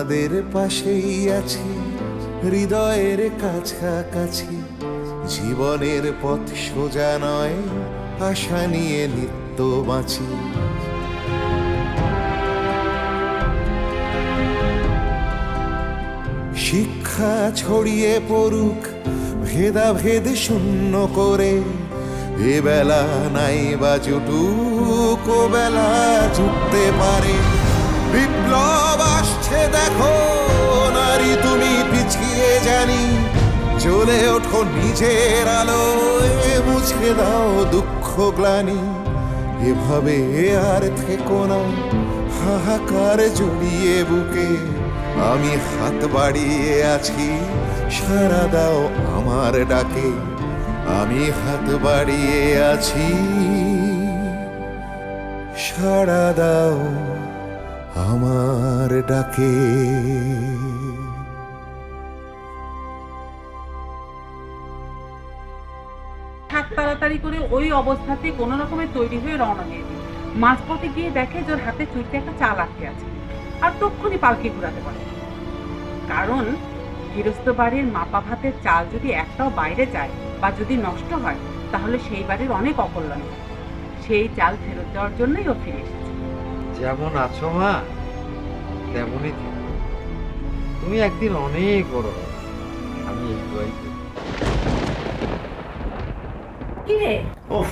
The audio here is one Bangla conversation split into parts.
তোমাদের পাশেই আছি, হৃদয়ের কাছাকাছি। জীবনের পথ সোজা নয়, আশা নিয়ে নিত্য বাঁচি। শিক্ষা ছড়িয়ে পড়ুক ভেদাভেদ শূন্য করে, এ বেলা নাই বা জুটুক ও বেলা জুটতে পারে। বিপ্লব আসছে দেখো নারী, তুমি পিছিয়ে জানি, জ্বলে ওঠো নিজের আলোয়, মুছে দাও দুঃখ গ্লানি। এভাবে আর থেকো না হাহাকার জড়িয়ে বুকে, আমি হাত বাড়িয়ে আছি, সাড়া দাও আমার ডাকে। আমি হাত বাড়িয়ে আছি, সাড়া দাও আমার ডাকে। তাড়াতাড়ি করে ওই অবস্থাতে কোনো রকমের তৈরি হয়ে রওনা দিয়ে দিই। মাঝপথে গিয়ে দেখে যে ওর হাতে চুরিতে একটা চাল আটকে আছে, আর তক্ষুনি পালকি ঘুরাতে পারে। কারণ গৃহস্থ বাড়ির মাপা ভাতের চাল যদি একটাও বাইরে যায় বা যদি নষ্ট হয়, তাহলে সেই বাড়ির অনেক অকল্যাণ হয়। সেই চাল ফেরত দেওয়ার জন্যই ও ফিরে এসেছে। যেমন আছো মা তেমনই থেকো, তুমি একদিন অনেক বড় হবে, আমি এই দোয়াই করি। কি রে? ওফ,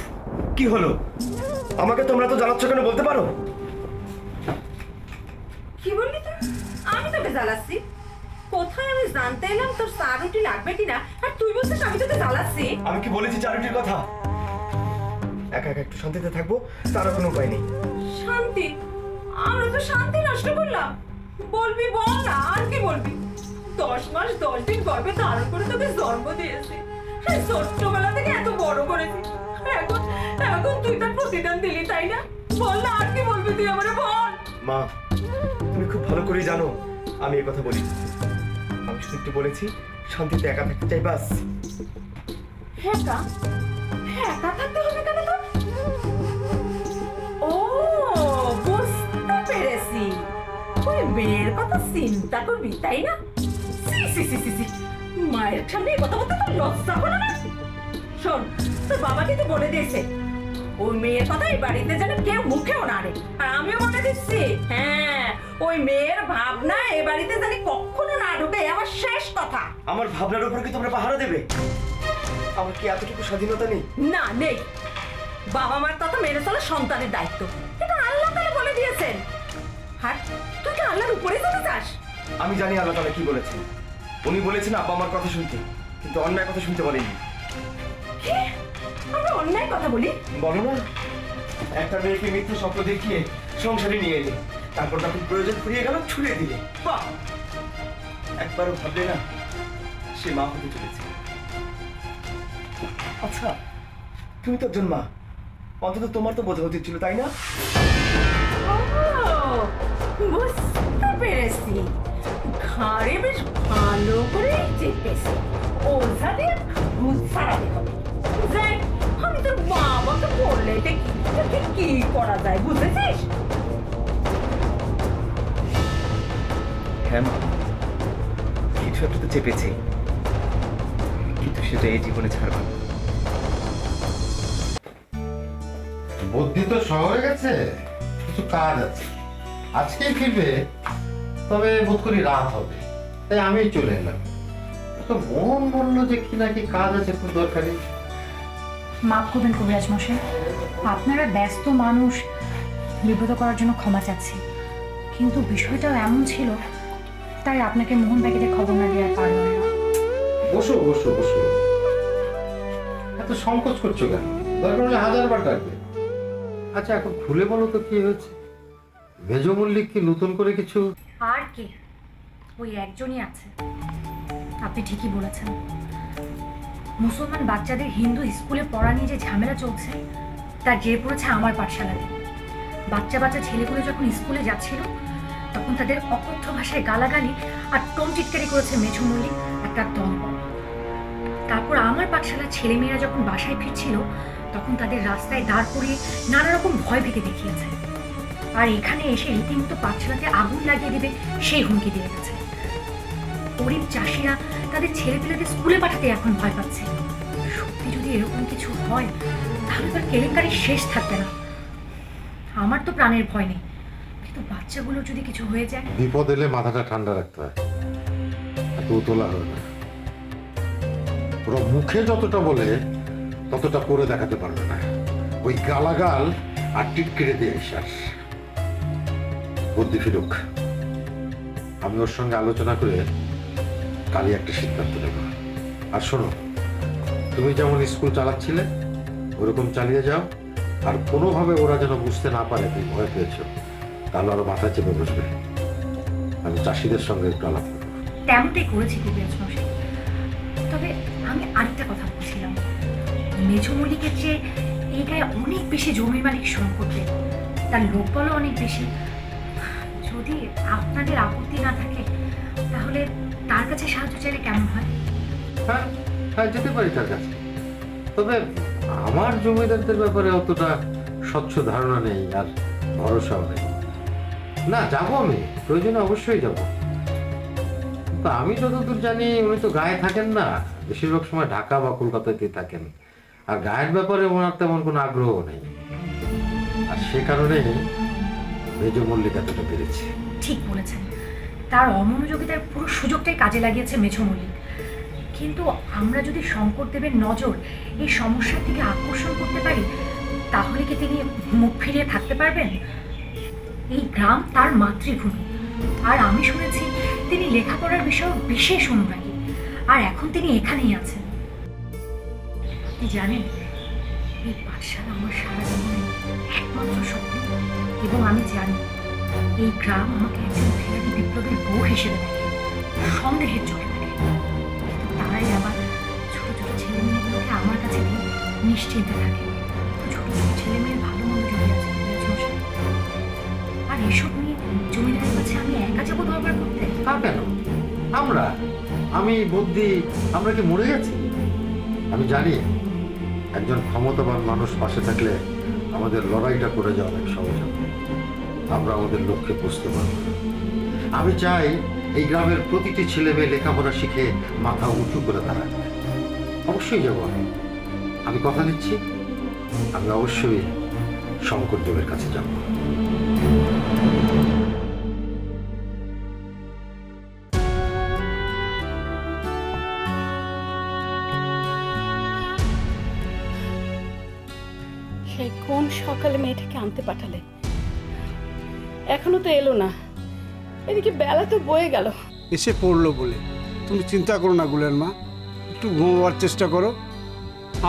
কি হলো? আমাকে তোমরা তো জ্বালাচ্ছ কেন বলতে পারো? কি বললি তুই? আমি তোকে জ্বালাচ্ছি? কোথায় আমি জানতে এলাম তোর চা রুটি লাগবে কিনা, আর তুই বলছিস আমি তোকে জ্বালাচ্ছি? আমি কি বলেছি চারুটির কথা? একা একা একটু শান্তিতে থাকবো, তার কোনো উপায় নেই। শান্তি? আমরা তো শান্তি নষ্ট করলাম। বলবি বল না, আর কি বলবি? 10 মাস 10 দিন গর্ভে ধারণ করে তোকে জন্ম দিয়েছি, ছোট্টবেলা থেকে এত বড় করেছি। এখন এখন তুই তার প্রতিদান দিলি, তাই না? বল না, আর কি বলবি তুই আমারে বল। মা, তুমি খুব ভালো করে জানো আমি এই কথা বলি। আমি শুধু একটু বলেছি শান্তিতে একা থাকতে চাই, বাস। একা একা থাকতে হবে কেন তোর? ও, বুঝতে পেরেছি, ওই মেয়ের কথা চিন্তা করবি, তাই না? মায়ের সামনে কথা বলতে তোর লজ্জা করে না? শোন, তোর বাবা কিন্তু বলে দিয়েছে ওই মেয়ের কথা এই বাড়িতে যেন কেউ মুখেও না আনে। আর আমিও বলে দিচ্ছি, হ্যাঁ, ওই মেয়ের ভাবনা এ বাড়িতে জানি কখনো না ঢুকে, আমার শেষ কথা। আমার ভাবনার উপর কি তোমরা পাহারা দেবে? আমার কি এতটুকু স্বাধীনতা নেই? না, নেই। বাবা মার কথা মেনে চলা সন্তানের দায়িত্ব, এটা আল্লাহ তাআলা বলে দিয়েছেন। আর তুই কি আল্লাহর উপরে যেতে চাস? আমি জানি আল্লাহ তাআলা কি বলেছেন। উনি বলেছেন আব্বা আমার কথা শুনতে, কিন্তু অন্যায় কথা শুনতে বলেননি। কি? আমরা অন্যায় কথা বলি? বলো না, একটা মেয়েকে মিথ্যা স্বপ্ন দেখিয়ে সংসারে নিয়ে এলে, তারপর তখন প্রয়োজন ফুরিয়ে গেল ছুড়ে দিলে। বাহ, একবারও ভাবলে না সে মা হতে চলেছে। আচ্ছা, তুমি তো একজন মা, অন্তত তোমার তো বোঝা উচিত ছিল, তাই না? বুঝতে পেরেছি, ঘাড়ে বেশ ভালো করে চেপেছে, ওঝা দিয়ে ভূত ছাড়াতে হবে। যাই, আমি তোর বাবাকে বললে কি করা যায়, বুঝেছিস? হ্যাঁ মা, কিছু একটা তো চেপেছে, কিন্তু সেটা এই জীবনে ছাড়বা না। বুদ্ধি তো শহরে গেছে, কিছু কাজ আছে, আজকেই ফিরবে, তবে বোধ করি রাত হবে, তাই আমি চলে এলাম। তো মন বললো যে কি নাকি কাজ আছে খুব দরকারি। মাফ করবেন কবিরাজ মশাই, আপনারা ব্যস্ত মানুষ, বিব্রত করার জন্য ক্ষমা চাচ্ছি, কিন্তু বিষয়টাও এমন ছিল, তাই আপনাকে মোহন ব্যাগেতে খবর না দেওয়ার পারল না। বসো বসো বসো, এত সংকোচ করছো কেন? দরকার হলে 1000 বার ডাকবে। আচ্ছা, এখন খুলে বলো তো কি হয়েছে? মেজ মল্লিক কি নতুন করে কিছু? আর কি, ওই একজনই আছে। আপনি ঠিকই বলেছেন, মুসলমান বাচ্চাদের হিন্দু স্কুলে পড়া নিয়ে যে ঝামেলা চলছে, তার জের পড়েছে আমার পাঠশালাতে। বাচ্চা বাচ্চা ছেলেগুলো যখন স্কুলে যাচ্ছিল, তখন তাদের অকথ্য ভাষায় গালাগালি আর টোন চিৎকারি করেছে মেঝো মল্লিক একটা দম্পতি। তারপর আমার পাঠশালার ছেলেমেয়েরা যখন বাসায় ফিরছিল, তখন তাদের রাস্তায় দাঁড় করিয়ে নানা রকম ভয় ভীতি দেখিয়েছে। আর এখানে এসে রীতিমতো পাঠশালাতে আগুন লাগিয়ে দেবে সেই হুমকি দিয়ে গেছে। গরিব চাষিরা তাদের ছেলেপেলেদের স্কুলে পাঠাতে এখন ভয় পাচ্ছে। সত্যি যদি এরকম কিছু হয় তাহলে তার কেলেঙ্কারির শেষ থাকবে না। আমার তো প্রাণের ভয় নেই, কিন্তু বাচ্চাগুলো যদি কিছু হয়ে যায়। বিপদ এলে মাথাটা ঠান্ডা রাখতে হয়, এত তোলা হবে না। ওরা মুখে যতটা বলে ততটা করে দেখাতে পারবে না। ওই গালাগাল আর টিটকিরে দিয়ে বিশ্বাস। বুদ্ধি ফিরুক, আমি ওর সঙ্গে আলোচনা করে কালই একটা সিদ্ধান্ত নেব। আর শোনো, তুমি যেমন স্কুল চালাচ্ছিলে ওরকম চালিয়ে যাও, আর কোনোভাবে ওরা যেন বুঝতে না পারে তুমি ভয় পেয়েছো, তাহলে আরো মাথা চেপে বসবে। আমি চাষিদের সঙ্গে একটু আলাপ করবো। তেমনটাই করেছি কবিরাজ মশাই। তবে আমি আরেকটা কথা বলছিলাম, মেঝো মল্লিকের চেয়ে এই গায়ে অনেক বেশি জমির মালিক সম্পত্তি, তার লোকবলও অনেক বেশি। যদি আপনাদের আপত্তি না থাকে তাহলে তার কাছে সাহায্য চাইলে কেমন হয়? হ্যাঁ হ্যাঁ, যেতে পারি তার কাছে। তবে আমার জমিদারদের ব্যাপারে অতটা স্বচ্ছ ধারণা নেই আর ভরসাও নেই। না, যাবো, আমি প্রয়োজনে অবশ্যই যাব। কিন্তু আমি যতদূর জানি উনি তো গায়ে থাকেন না, বেশিরভাগ সময় ঢাকা বা কলকাতাতেই থাকেন। আর গায়ের ব্যাপারে ওনার তেমন কোনো আগ্রহ নেই, আর সে কারণে মেজ মল্লিক এতটা বেড়েছে। ঠিক বলেছেন, তার অমনোযোগিতার পুরো সুযোগটাই কাজে লাগিয়েছে মেঝো মল্লিক। কিন্তু আমরা যদি শঙ্করদেবের নজর এই সমস্যার দিকে আকর্ষণ করতে পারি তাহলে কি তিনি মুখ ফিরিয়ে থাকতে পারবেন? এই গ্রাম তার মাতৃভূমি, আর আমি শুনেছি তিনি লেখাপড়ার বিষয়ে বিশেষ অনুরাগী, আর এখন তিনি এখানেই আছেন। আপনি জানেন, এই পাঠশালা আমার সারা জীবনের একমাত্র স্বপ্ন, এবং আমি জানি এই গ্রাম আমাকে একজন ফেরারি বিপ্লবের বউ হিসেবে দেখে, সন্দেহের চোখে দেখে। তারাই আবার ছোট ছোট ছেলে মেয়েগুলোকে আমার কাছে দিয়ে নিশ্চিন্তে থাকে। ছোট ছোট ছেলে মেয়ের ভালো মন্দ জড়িয়ে আছে। আর এসব নিয়ে জমিদারের কাছে আমি একা যাবো দরবার করতে? তা কেন? আমি বুদ্ধি, আমরা কি মরে গেছি? আমি জানি একজন ক্ষমতাবান মানুষ পাশে থাকলে আমাদের লড়াইটা করে যাওয়া অনেক সহজ হবে। আমরা আমাদের লক্ষ্যে পৌঁছতে পারব। আমি চাই এই গ্রামের প্রতিটি ছেলে মেয়ে লেখাপড়া শিখে মাথা উঁচু করে দাঁড়ায়। অবশ্যই যাব আমি কথা দিচ্ছি, আমি অবশ্যই শঙ্করদেবের কাছে যাব। সেই কোন সকালে মেয়েটাকে আনতে পাঠালে, এখনো তো এলো না। এদিকে বেলা তো বয়ে গেল। এসে পড়লো বলে তুমি চিন্তা করো না গুলের মা, একটু ঘুমাবার চেষ্টা করো,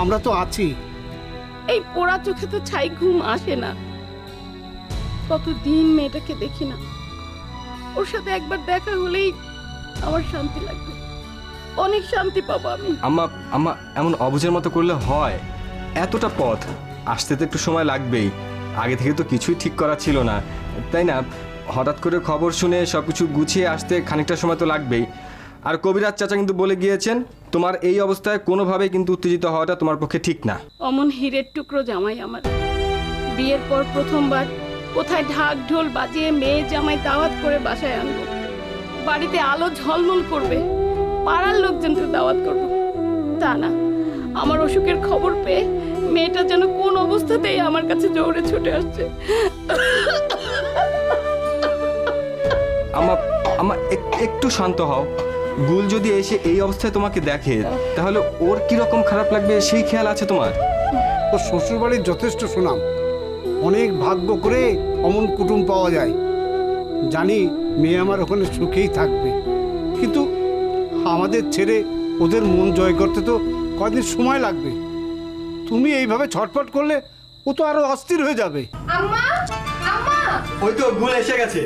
আমরা তো আছি। এই পোড়া চোখে তো ছাই ঘুম আসে না। কতদিন মেয়েটাকে দেখি না, ওর সাথে একবার দেখা হলেই আমার শান্তি লাগবে, অনেক শান্তি পাবো আমি। আম্মা আম্মা এমন অবুঝের মতো করলে হয়? এতটা পথ আসতে তো একটু সময় লাগবেই। আগে থেকে তো কিছুই ঠিক করা ছিল না, তাই না? হঠাৎ করে খবর শুনে সবকিছু গুছিয়ে আসতে খানিকটা সময় তো লাগবেই। আর কবিরাজ চাচা কিন্তু বলে গিয়েছেন তোমার এই অবস্থায় কোনোভাবেই কিন্তু উত্তেজিত হওয়াটা তোমার পক্ষে ঠিক না। অমন হীরের টুকরো জামাই আমার, বিয়ের পর প্রথমবার কোথায় ঢাক ঢোল বাজিয়ে মেয়ে জামাই দাওয়াত করে বাসায় আনবো, বাড়িতে আলো ঝলমল করবে, পাড়ার লোকজনকে দাওয়াত করবো। তা না, আমার অসুখের খবর পেয়ে মেয়েটা যেন কোন অবস্থাতেই আমার কাছে দৌড়ে ছুটে আসছে। আম্মা একটু শান্ত হও। গুল যদি এসে এই অবস্থায় তোমাকে দেখে তাহলে ওর কি রকম খারাপ লাগবে সেই খেয়াল আছে তোমার? ওর শ্বশুরবাড়ির যথেষ্ট সুনাম, অনেক ভাগ্য করে অমন কুটুম পাওয়া যায়। জানি মেয়ে আমার ওখানে সুখেই থাকবে, কিন্তু আমাদের ছেড়ে ওদের মন জয় করতে তো কয়েকদিন সময় লাগবে। তুমি এইভাবে ছটফট করলে ও তো আরো অস্থির হয়ে যাবে। আম্মা, আম্মা, ওই তো গুল এসে গেছে।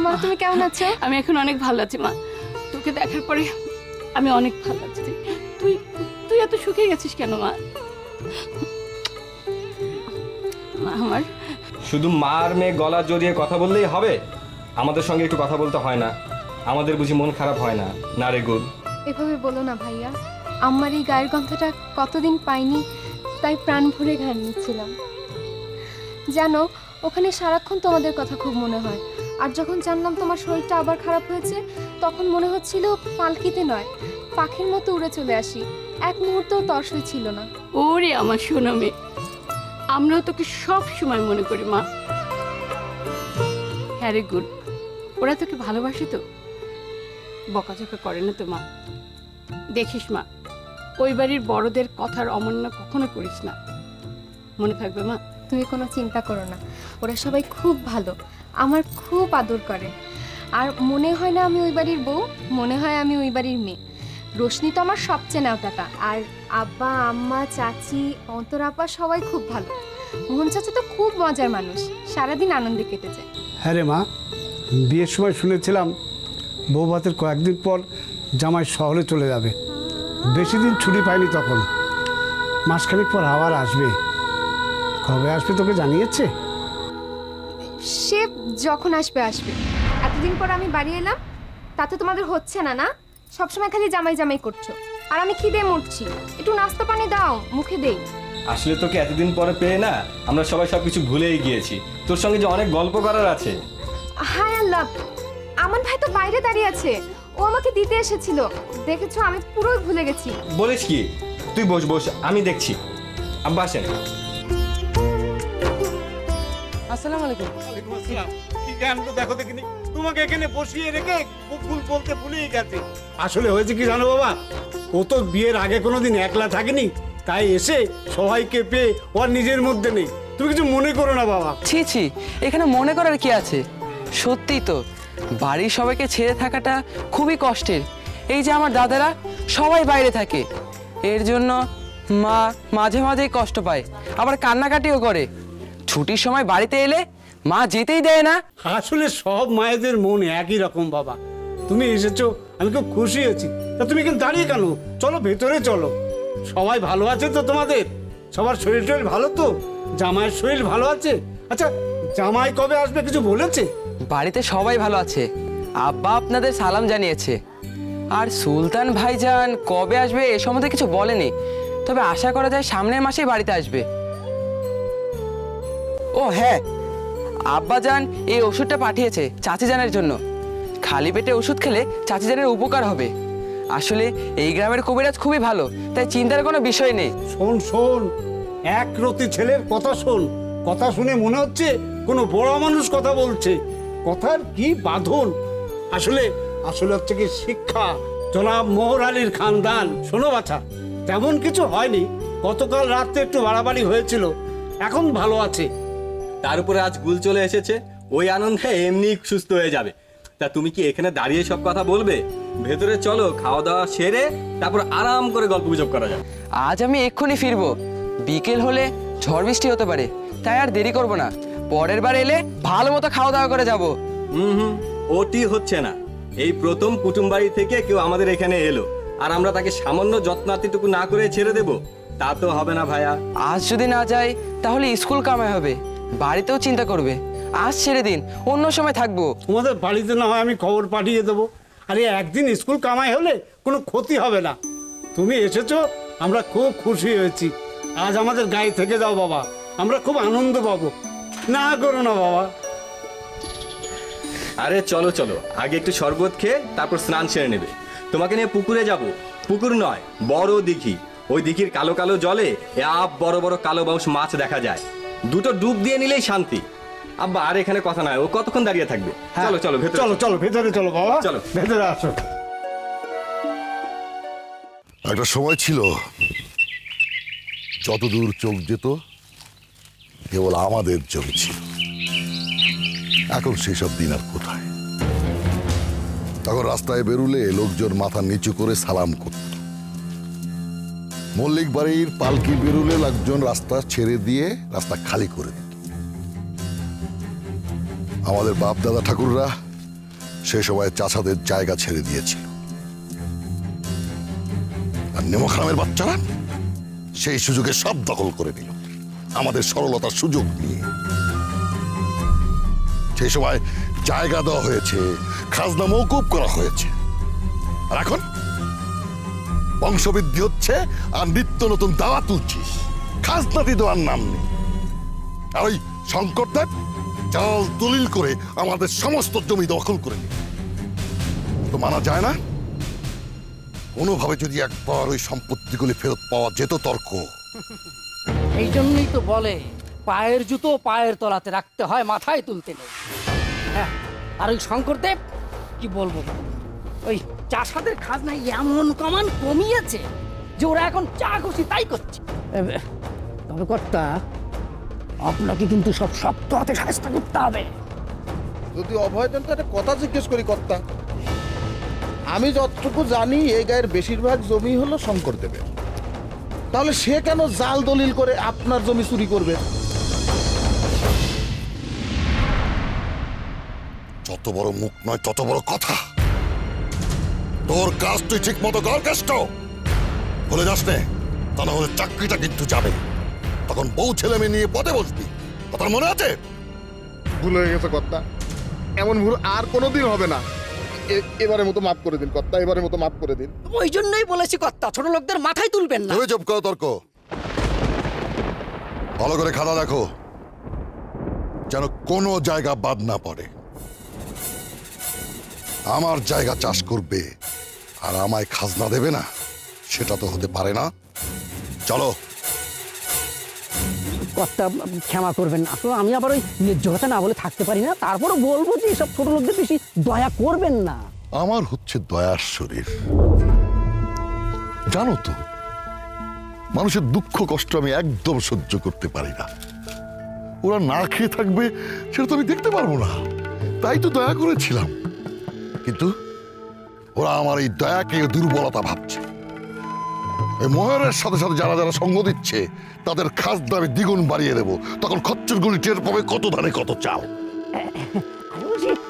মা তুমি কেমন আছো? আমি এখন অনেক ভালো আছি মা, তোকে দেখার পরে আমি অনেক ভালো আছি। তুই তুই এত সুখে গেছিস কেন মা? আমার শুধু মার মেয়ে গলা জড়িয়ে কথা বললেই হবে? আমাদের সঙ্গে একটু কথা বলতে হয় না? আমাদের বুঝি মন খারাপ হয় না? না রে গুল, এভাবে বলো না ভাইয়া, আমার এই গায়ের গন্ধটা কতদিন পাইনি, তাই প্রাণ ভরে ঘ্রাণ নিচ্ছিলাম। জানো, ওখানে সারাক্ষণ তোমাদের কথা খুব মনে হয়। আর যখন জানলাম তোমার শরীরটা আবার খারাপ হয়েছে, তখন মনে হচ্ছিল পালকিতে নয়, পাখির মতো উড়ে চলে আসি। এক মুহূর্তও তর্স ছিল না। ওরে আমার সোনা মেয়ে, আমরাও তোকে সব সময় মনে করি মা। হ্যাঁ রে গুড, ওরা তোকে ভালোবাসে তো, বকাঝকা করে না তো মা। দেখিস মা, ওই বাড়ির বড়দের কথার অমান্য কখনো করিস না, মনে থাকবে মা। তুমি কোনো চিন্তা করো না, ওরা সবাই খুব ভালো, আমার খুব আদর করে। আর মনে হয় না আমি ওই বাড়ির বউ, মনে হয় আমি ওই বাড়ির মেয়ে। রোশনি তো আমার সবচেয়ে নেওটাটা। আর আব্বা, আম্মা, চাচি, অন্তরাপা সবাই খুব ভালো। মোহন চাচা তো খুব মজার মানুষ, সারাদিন আনন্দে কেটে যায়। হ্যাঁ রে মা, বিয়ের সময় শুনেছিলাম বউ ভাতের কয়েকদিন পর জামাই শহরে চলে যাবে। বেশি দিন ছুটি পায়নি তখন, মাসখানেক পর আবার আসবে। কবে আসবে তোকে জানিয়েছে? সে যখন আসবে আসবে। এতদিন পর আমি বাড়ি এলাম, তাতে তোমাদের হচ্ছে না না? সবসময় খালি জামাই জামাই করছো, আর আমি খিদে মরছি। একটু নাস্তা পানি দাও, মুখে দেই। আসলে তোকে এতদিন পরে পেয়ে না আমরা সবাই সবকিছু ভুলেই গিয়েছি। তোর সঙ্গে যে অনেক গল্প করার আছে। হায় আল্লাহ, আমান ভাই তো বাইরে দাঁড়িয়ে আছে, ও আমাকে দিতে এসেছিল। দেখেছো, আমি পুরোই ভুলে গেছি। বলিস কি? তুই বস বস, আমি দেখছি। আব্বা আসেন। আসসালামু আলাইকুম। ওয়ালাইকুম আসসালাম। কি জানো তো, দেখো দেখিনি তোমাকে এখানে বসিয়ে রেখে ফুল বলতে ভুলেই গেছে। আসলে হয়েছে কি জানো বাবা, ও তো বিয়ের আগে কোনোদিন একলা থাকেনি, তাই এসে সবাইকে পেয়ে ওর নিজের মধ্যে নেই। তুমি কিছু মনে করো না বাবা। ছি ছি, এখানে মনে করার কি আছে? সত্যি তো বাড়ির সবাইকে ছেড়ে থাকাটা খুবই কষ্টের। এই যে আমার দাদারা সবাই বাইরে থাকে, এর জন্য মা মাঝে মাঝেই কষ্ট পায়, আবার কান্নাকাটিও করে। ছুটির সময় বাড়িতে এলে মা যেতেই দেয় না। আসলে সব মায়েদের মন একই রকম বাবা। তুমি এসেছো, আমি খুব খুশি হয়েছি। তা তুমি এখানে দাঁড়িয়ে কেন? চলো ভেতরে চলো। সবাই ভালো আছে তো তোমাদের? সবার শরীর টরীর ভালো তো? জামাইয়ের শরীর ভালো আছে? আচ্ছা, জামাই কবে আসবে কিছু বলেছে? বাড়িতে সবাই ভালো আছে, আব্বা আপনাদের সালাম জানিয়েছে। আর সুলতান ভাইজান কবে আসবে এ সম্বন্ধে কিছু বলেনি, তবে আশা করা যায় সামনের মাসেই বাড়িতে আসবে। ও হ্যাঁ, আব্বাজান এই ওষুধটা পাঠিয়েছে চাচিজানের জন্য। খালি পেটে ওষুধ খেলে চাচিজানের উপকার হবে। আসলে এই গ্রামের কবিরাজ খুবই ভালো, তাই চিন্তার কোনো বিষয় নেই। শোন শোন, এক রতি ছেলের কথা শোন। কথা শুনে মনে হচ্ছে কোনো বড় মানুষ কথা বলছে। কথার কি বাঁধন! আসলে আসলে হচ্ছে কি শিক্ষা। জনাব মোহর আলীর খানদান। শোনো বাছা, তেমন কিছু হয়নি। গতকাল রাতে একটু বাড়াবাড়ি হয়েছিল, এখন ভালো আছে। তার উপরে আজ গুল চলে এসেছে, ওই আনন্দে এমনি সুস্থ হয়ে যাবে। তা তুমি কি এখানে দাঁড়িয়ে সব কথা বলবে? ভেতরে চলো, খাওয়া দাওয়া সেরে তারপর আরাম করে গল্প গুজব করা যায়। আজ আমি এক্ষুনি ফিরবো, বিকেল হলে ঝড় বৃষ্টি হতে পারে, তাই আর দেরি করব না। পরের বার এলে ভালো মতো খাওয়া দাওয়া করে যাব। ওটি হচ্ছে না। এই প্রথম কুটুমবাড়ি থেকে কেউ আমাদের এখানে এলো, আর আমরা তাকে সামান্য যত্নাতিটুকু না করে ছেড়ে দেব? তা তো হবে না ভাইয়া। আজ যদি না যাই তাহলে স্কুল কামাই হবে, বাড়িতেও চিন্তা করবে। আজ ছেড়ে দিন, অন্য সময় থাকবো। তোমাদের বাড়িতে না হয় আমি খবর পাঠিয়ে দেবো। আরে একদিন স্কুল কামাই হলে কোনো ক্ষতি হবে না। তুমি এসেছো, আমরা খুব খুশি হয়েছি। আজ আমাদের গায়ে থেকে যাও বাবা, আমরা খুব আনন্দ পাবো। না করো না বাবা। আরে চলো চলো, আগে একটু শরবত খেয়ে তারপর স্নান সেরে নেবে। তোমাকে নিয়ে পুকুরে যাব। পুকুর নয়, বড় দিঘি। ওই দিঘির কালো কালো জলে বড় বড় কালো বাউস মাছ দেখা যায়। দুটো ডুব দিয়ে নিলেই শান্তি। আব্বা আর এখানে কথা নয়, ও কতক্ষণ দাঁড়িয়ে থাকবে? চলো চলো ভেতরে চলো চলো ভেতরে চলো বাবা, চলো ভেতরে আসো। একটা সময় ছিল যতদূর চোখ যেত কেবল আমাদের জমি ছিল। এখন সেসব দিন আর কোথায়? তখন রাস্তায় বেরুলে লোকজন মাথা নিচু করে সালাম করত। মল্লিক বাড়ির পালকি বেরুলে লোকজন রাস্তা ছেড়ে দিয়ে রাস্তা খালি করে দিত। আমাদের বাপ দাদা ঠাকুররা সে সময় চাচাদের জায়গা ছেড়ে দিয়েছিল, আর নেমখানামের বাচ্চারা সেই সুযোগে সব দখল করে নিল আমাদের সরলতার সুযোগ নিয়ে। সেই সময় জায়গা দেওয়া হয়েছে, খাজনা মওকুফ করা হয়েছে, আর এখন বংশবৃদ্ধি হচ্ছে আর নিত্য নতুন দাওয়া তুলছিস, খাজনাতি দেওয়ার নাম নেই। আর ওই শঙ্করদেব জাল দলিল করে আমাদের সমস্ত জমি দখল করে নিল, তো মানা যায় না। কোনোভাবে যদি একবার ওই সম্পত্তিগুলি ফেরত পাওয়া যেত তর্ক। এই জন্যই তো বলে পায়ের জুতো পায়ের তলাতে রাখতে হয়, মাথায় তুলতে নেই। হ্যাঁ, আর ওই শঙ্করদেব কি বলবো, ওই চাষাদের খাজনা এমন কমিয়েছে যে ওরা এখন যা খুশি তাই করছে। তবে কর্তা, আপনাকে কিন্তু সব শক্ত হাতে শাস্তি করতে হবে। যদি অভয় দেন তো একটা কথা জিজ্ঞেস করি কর্তা, আমি যতটুকু জানি এই গায়ের বেশিরভাগ জমি হলো শঙ্করদেবের, তাহলে সে কেন জাল দলিল করে আপনার জমি চুরি করবে? যত বড় মুখ নয় তত বড় কথা। তোর কাজ তুই ঠিক মতো কর, কেষ্ট বলে যাস নে, তা না হলে চাকরিটা কিন্তু যাবে। তখন বউ ছেলে মেয়ে নিয়ে পথে বসবি, কথা মনে আছে? ভুল হয়ে গেছে কর্তা, এমন ভুল আর কোনোদিন হবে না। এবারের মতো মাফ করে দিন কর্তা, এবারের মতো মাফ করে দিন। ওই জন্যই বলেছি কর্তা, ছোট লোকদের মাথায় তুলবেন না। তুমি চুপ করো তর্ক। ভালো করে খাতা দেখো, যেন কোনো জায়গা বাদ না পড়ে। আমার জায়গা চাষ করবে আর আমায় খাজনা দেবে না, সেটা তো হতে পারে না। চলো। কর্তা ক্ষমা করবেন, আসলে আমি আবার ওই ন্যায্য কথা না বলে থাকতে পারি না, তারপরও বলবো যে এসব ছোট লোকদের বেশি দয়া করবেন না। আমার হচ্ছে দয়ার শরীর, জানো তো, মানুষের দুঃখ কষ্ট আমি একদম সহ্য করতে পারি না। ওরা না খেয়ে থাকবে সেটা তো আমি দেখতে পারবো না, তাই তো দয়া করেছিলাম। কিন্তু ওরা আমার এই দয়াকে দুর্বলতা ভাবছে। এই মোহরের সাথে সাথে যারা যারা সঙ্গ দিচ্ছে তাদের খাজনা আমি দ্বিগুণ বাড়িয়ে দেবো, তখন খচ্চর গুলি টের পাবে কত ধানে কত চাল।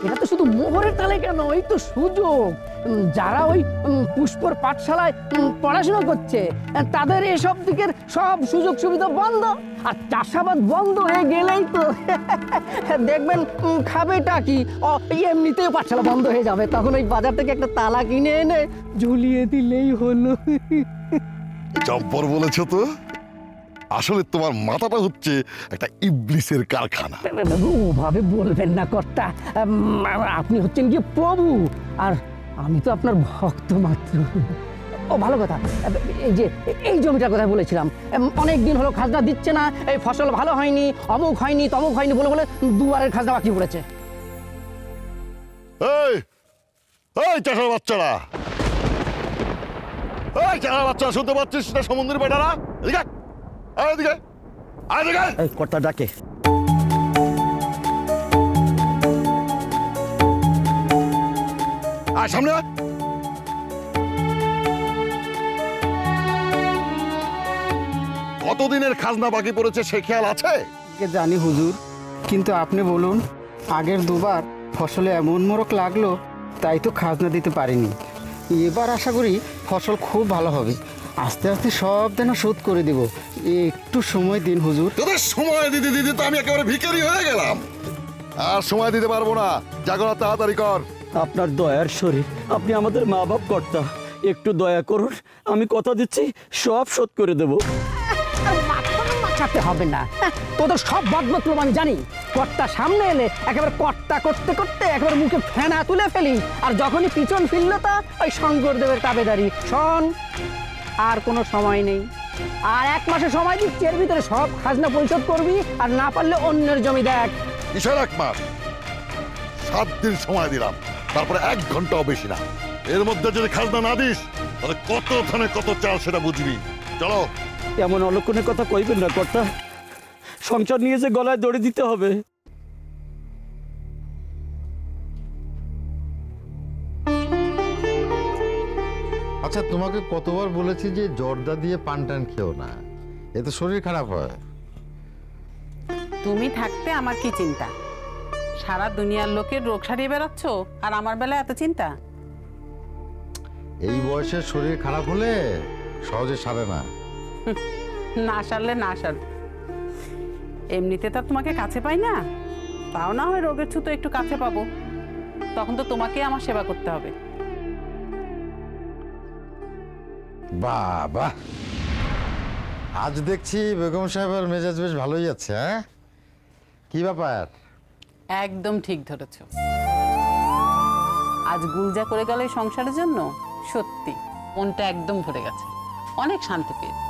এটা তো শুধু মোহরের তালে কেন, এই তো সুযোগ। যারা ওই পুষ্পর পাঠশালায় পড়াশোনা করছে তাদের এসব দিকের সব সুযোগ সুবিধা বন্ধ, আর চাষাবাদ বন্ধ হয়ে গেলেই তো দেখবেন খাবেটা কি, এমনিতেও পাঠশালা বন্ধ হয়ে যাবে, তখন ওই বাজার থেকে একটা তালা কিনে এনে ঝুলিয়ে দিলেই হলো। জব্বর বলেছ তো। আসলে তোমার মাথাটা হচ্ছে একটা ইবলিসের কারখানা। ওভাবে বলবেন না কর্তা, আপনি হচ্ছেন কি প্রভু, আর আমি তো আপনার ভক্ত মাত্র। ও ভালো কথা, এই যে এই জমিটার কথা বলেছিলাম, অনেক দিন হলো খাজনা দিচ্ছে না, এই ফসল ভালো হয়নি, অমুক হয়নি তমুক হয়নি বলে বলে দুবারের খাজনা বাকি পড়েছে। এই চাষার বাচ্চারা, এই চাষার বাচ্চারা শুনতে পাচ্ছিস না? সমুদ্রের বেটারা এদিকে এদিকে এদিকে। এই কর্তা ডাকে। আর সামনে কতদিনের খাজনা বাকি পড়েছে সে খেয়াল আছে? জানি হুজুর, কিন্তু আপনি বলুন, আগের দুবার ফসলে এমন মোরক লাগলো তাই তো খাজনা দিতে পারিনি। এবার আশা করি ফসল খুব ভালো হবে, আস্তে আস্তে সব দেনা শোধ করে দেব, একটু সময় দিন হুজুর। তোদের সময় দিতে দিতে তো আমি একেবারে ভিখারি হয়ে গেলাম, আর সময় দিতে পারবো না। জাগরা তাড়াতাড়ি কর। আপনার দয়ার শরীর, আপনি আমাদের মা বাপ কর্তা, একটু দয়া করুন, আমি কথা দিচ্ছি সব শোধ করে দেব। মাথাতে হবে না, তোদের সব বদমতলব আমি জানি। কর্তা সামনে এলে একেবারে কর্তা করতে করতে একেবারে মুখে ফেনা তুলে ফেলি, আর যখনই পিছন ফিরল তা ওই শঙ্করদেবের তাবেদারি। শোন, আর কোনো সময় নেই, আর 1 মাসের সময় দিচ্ছি, এর ভিতরে সব খাজনা পরিশোধ করবি, আর না পারলে অন্যের জমি দেখ। কিসের 1 মাস? 7 দিন সময় দিলাম, তারপরে 1 ঘন্টাও বেশি না। এর মধ্যে যদি খাজনা না দিস তাহলে কত ধানে কত চাল সেটা বুঝবি। চলো। এমন অলক্ষণের কথা কইবেন না কর্তা, সংসার নিয়ে যে গলায় দড়ি দিতে হবে। আচ্ছা, তোমাকে কতবার বলেছি যে জর্দা দিয়ে পান টান খেও না, এতে শরীর খারাপ হয়। তুমি থাকতে আমার কি চিন্তা? সারা দুনিয়ার লোকের রোগ সারিয়ে বেড়াচ্ছ, আর আমার বেলায় এত চিন্তা? এই বয়সে শরীর খারাপ হলে সহজে সারে না। না সারলে না সার, এমনিতে তো তোমাকে কাছে পাই না, তাও না হয় রোগের ছুতো একটু কাছে পাবো, তখন তো তোমাকে আমার সেবা করতে হবে। বাবা, আজ দেখছি বেগম সাহেবের মেজাজ বেশ ভালোই আছে। হ্যাঁ, কি ব্যাপার? একদম ঠিক ধরেছ। আজ গুলজা করে গেল এই সংসারের জন্য। সত্যি মনটা একদম ভরে গেছে, অনেক শান্তি পেয়েছে।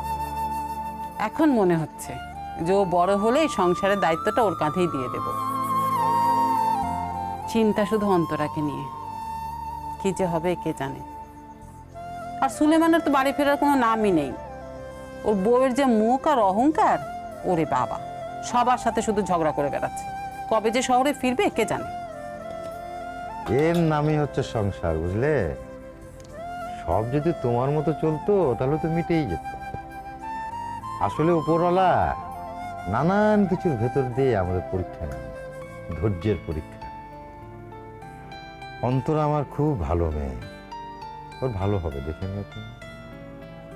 এখন মনে হচ্ছে যে ও বড় হলে এই সংসারের দায়িত্বটা ওর কাঁধেই দিয়ে দেব। চিন্তা শুধু অন্তরাকে নিয়ে, কি যে হবে কে জানে। আর সুলেমানের তো বাড়ি ফেরার কোনো নামই নেই। ওর বউয়ের যে মুখ আর অহংকার, ওরে বাবা, সবার সাথে শুধু ঝগড়া করে বেড়াচ্ছে। কবে যে শহরে ফিরবে কে জানে। এর নামই হচ্ছে সংসার, বুঝলে? সব যদি তোমার মতো চলতো তাহলে তো মিটেই যেত। আসলে উপরওয়ালা নানান কিছুর ভেতর দিয়ে আমাদের পরীক্ষা নেয়, ধৈর্যের পরীক্ষা। অন্তরা আমার খুব ভালো মেয়ে, ওর ভালো হবে, দেখে নিও তুমি।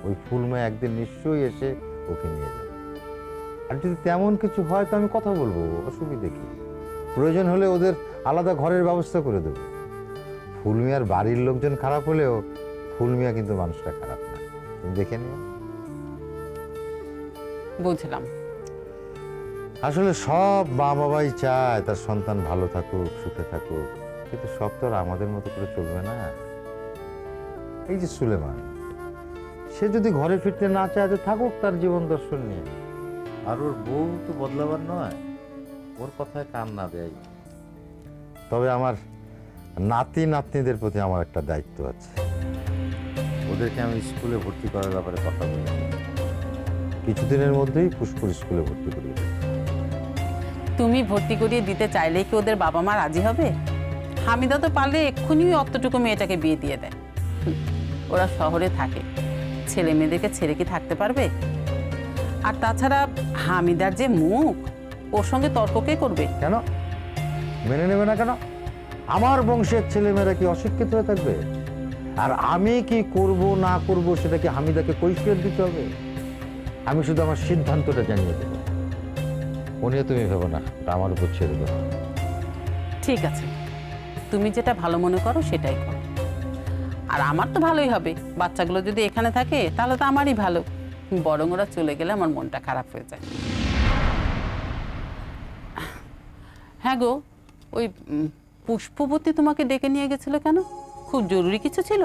ওই ফুলমা একদিন নিশ্চয়ই এসে ওকে নিয়ে যাবে। আর যদি তেমন কিছু হয় তো আমি কথা বলবো, অসুবিধে কি? প্রয়োজন হলে ওদের আলাদা ঘরের ব্যবস্থা করে দেবো। ফুলমিয়ার বাড়ির লোকজন খারাপ হলেও ফুলমিয়া কিন্তু মানুষটা খারাপ না, তুমি দেখে নিও। বুঝলাম। আসলে সব মা বাবাই চায় তার সন্তান ভালো থাকুক, সুখে থাকুক, কিন্তু সব তো আর আমাদের মতো করে চলবে না। এই যে সুলেমান, সে যদি ঘরে ফিরতে না চায় তো থাকুক তার জীবন দর্শন নিয়ে। আর ওর বউ তো বদলাবার নয়, ওর কথায় কান না দেয়। তবে আমার নাতি নাতনিদের প্রতি আমার একটা দায়িত্ব আছে। ওদেরকে আমি স্কুলে ভর্তি করার ব্যাপারে কথা বলেছি। কিছুদিনের মধ্যেই পুষ্পুর স্কুলে ভর্তি করিয়ে দেব। তুমি ভর্তি করিয়ে দিতে চাইলেই কি ওদের বাবা মা রাজি হবে? হামিদা তো পারলে এক্ষুনি অতটুকু মেয়েটাকে বিয়ে দিয়ে দেয়। ওরা শহরে থাকে, ছেলে মেয়েদেরকে ছেড়ে কি থাকতে পারবে? আর তাছাড়া হামিদার যে মুখ, ওর সঙ্গে তর্ক কে করবে? কেন মেনে নেবে না কেন? আমার বংশের ছেলেমেয়েরা কি অশিক্ষিত হয়ে থাকবে? আর আমি কি করব না করব সেটা কি হামিদাকে কৈফিয়ত দিতে হবে? আমি শুধু আমার সিদ্ধান্তটা জানিয়ে দেবো। ও নিয়ে তুমি ভেবো না, ওটা আমার উপর ছেড়ে দেবো। ঠিক আছে, তুমি যেটা ভালো মনে করো সেটাই করো। আর আমার তো ভালোই হবে, বাচ্চাগুলো যদি এখানে থাকে তাহলে তো আমারই ভালো। বরং ওরা চলে গেলে আমার মনটা খারাপ হয়ে যায়। হ্যাঁ গো, ওই পুষ্পবতী তোমাকে ডেকে নিয়ে গেছিল কেন? খুব জরুরি কিছু ছিল?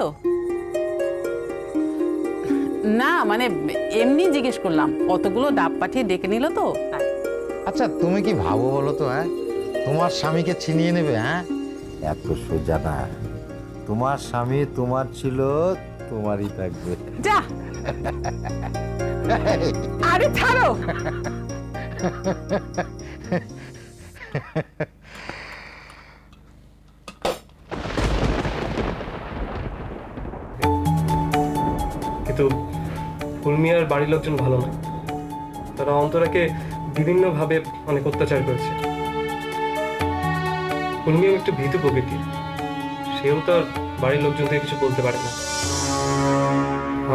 না মানে এমনি জিজ্ঞেস করলাম, অতগুলো ডাব পাঠিয়ে ডেকে নিল তো। আচ্ছা তুমি কি ভাবো বলো তো? হ্যাঁ, তোমার স্বামীকে ছিনিয়ে নেবে? হ্যাঁ, এত সোজা না। তোমার স্বামী তোমার ছিল, তোমারই থাকবে। যা, আরে ছাড়ো। কিন্তু ফুলমিয়ার বাড়ির লোকজন ভালো না। তারা অন্তরাকে বিভিন্নভাবে অনেক অত্যাচার করেছে। ফুলমিয়া একটু ভীতু প্রকৃতির, সেও তার বাড়ির লোকজন থেকে কিছু বলতে পারে না।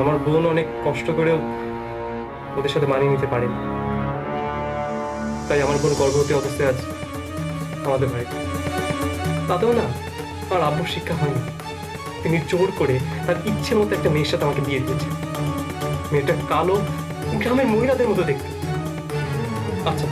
আমার বোন অনেক কষ্ট করেও ওদের সাথে মানিয়ে নিতে পারেনি। তাই আমার বোন গর্ভবতী অবস্থায় আজ আমাদের বাড়িতে। তাতেও না আমার আব্বুর শিক্ষা হয়নি। তিনি জোর করে তার ইচ্ছে মতো একটা মেয়ের সাথে আমাকে বিয়ে দিয়েছে। মেয়েটা কালো, গ্রামের মহিলাদের মতো দেখতে। আচ্ছা,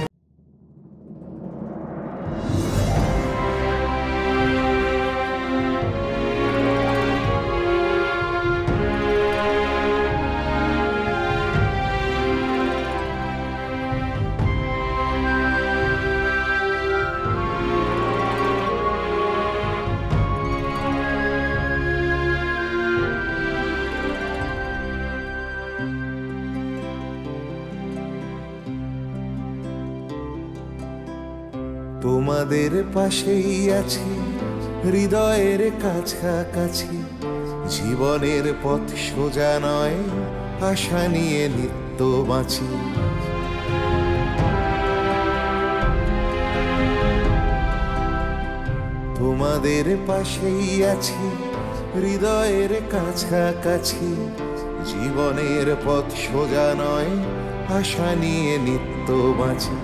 তোমাদের পাশেই আছি, হৃদয়ের কাছাকাছি। জীবনের পথ সোজা নয়, আশা নিয়ে নিত্য বাঁচি। তোমাদের পাশেই আছি, হৃদয়ের কাছাকাছি। জীবনের পথ সোজা নয়, আশা নিয়ে নিত্য বাঁচি।